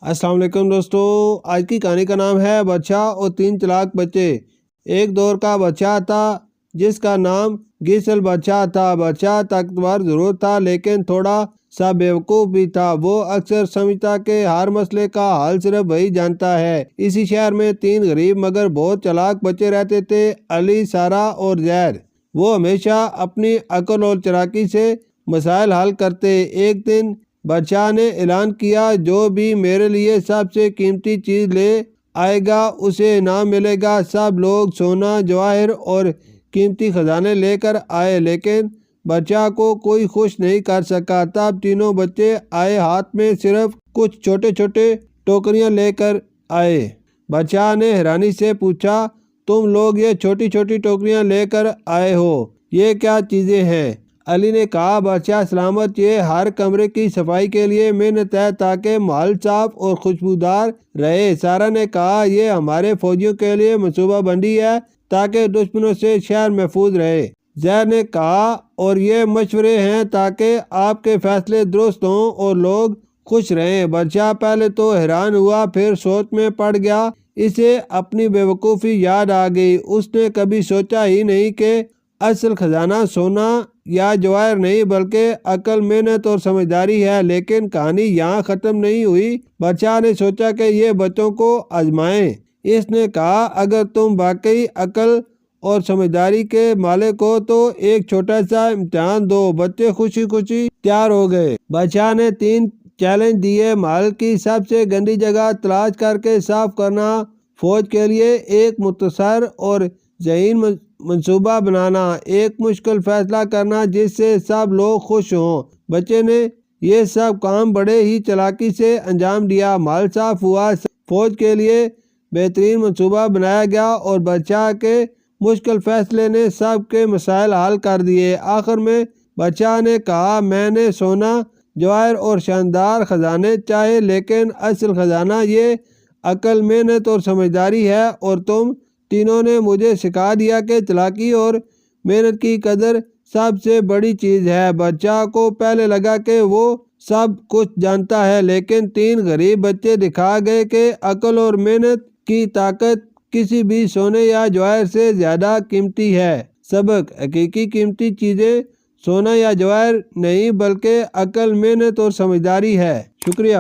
السلام علیکم دوستو، آج کی کہانی کا نام ہے بادشاہ اور 3 چلاک بچے۔ ایک دور کا بادشاہ تھا جس کا نام گیسل بادشاہ تھا۔ بادشاہ طاقتور ضرور تھا لیکن تھوڑا سا بیوقوف بھی تھا۔ وہ اکثر سمجھتا کہ ہر مسئلے کا حل صرف وہی جانتا ہے۔ اسی شہر میں 3 غریب مگر بہت چلاک بچے رہتے تھے، علی، سارا اور زہر۔ وہ ہمیشہ اپنی عقل اور چلاکی سے مسائل حل کرتے۔ ایک دن بادشاہ نے اعلان کیا، جو بھی میرے لیے سب سے قیمتی چیز لے آئے گا اسے انعام ملے گا۔ سب لوگ سونا، جواہر اور قیمتی خزانے لے کر آئے لیکن بادشاہ کو کوئی خوش نہیں کر سکا۔ تب تینوں بچے آئے، ہاتھ میں صرف کچھ چھوٹے چھوٹے ٹوکریاں لے کر آئے۔ بادشاہ نے حیرانی سے پوچھا، تم لوگ یہ چھوٹی چھوٹی ٹوکریاں لے کر آئے ہو، یہ کیا چیزیں ہیں؟ علی نے کہا، بادشاہ سلامت، یہ ہر کمرے کی صفائی کے لیے محنت ہے تاکہ محل صاف اور خوشبودار رہے۔ سارا نے کہا، یہ ہمارے فوجیوں کے لیے منصوبہ بندی ہے تاکہ دشمنوں سے شہر محفوظ رہے۔ زہر نے کہا، اور یہ مشورے ہیں تاکہ آپ کے فیصلے درست ہوں اور لوگ خوش رہیں۔ بادشاہ پہلے تو حیران ہوا، پھر سوچ میں پڑ گیا۔ اسے اپنی بے وقوفی یاد آ گئی۔ اس نے کبھی سوچا ہی نہیں کہ اصل خزانہ سونا یا جواہر نہیں بلکہ عقل، محنت اور سمجھداری ہے۔ لیکن کہانی یہاں ختم نہیں ہوئی۔ بادشاہ نے سوچا کہ یہ بچوں کو آزمائیں۔ اس نے کہا، اگر تم واقعی عقل اور سمجھداری کے مالک ہو تو ایک چھوٹا سا امتحان دو۔ بچے خوشی خوشی تیار ہو گئے۔ بادشاہ نے 3 چیلنج دیے: محل کی سب سے گندی جگہ تلاش کر کے صاف کرنا، فوج کے لیے ایک مختصر اور ذہین منصوبہ بنانا، ایک مشکل فیصلہ کرنا جس سے سب لوگ خوش ہوں۔ بچے نے یہ سب کام بڑے ہی چلاکی سے انجام دیا۔ محل صاف ہوا، فوج کے لیے بہترین منصوبہ بنایا گیا اور بادشاہ کے مشکل فیصلے نے سب کے مسائل حل کر دیے۔ آخر میں بادشاہ نے کہا، میں نے سونا، جواہر اور شاندار خزانے چاہے لیکن اصل خزانہ یہ عقل، محنت اور سمجھداری ہے، اور تم تینوں نے مجھے سکھا دیا کہ چلاکی اور محنت کی قدر سب سے بڑی چیز ہے۔ بادشاہ کو پہلے لگا کہ وہ سب کچھ جانتا ہے لیکن 3 غریب بچے دکھا گئے کہ عقل اور محنت کی طاقت کسی بھی سونے یا جواہر سے زیادہ قیمتی ہے۔ سبق: حقیقی قیمتی چیزیں سونا یا جواہر نہیں بلکہ عقل، محنت اور سمجھداری ہے۔ شکریہ۔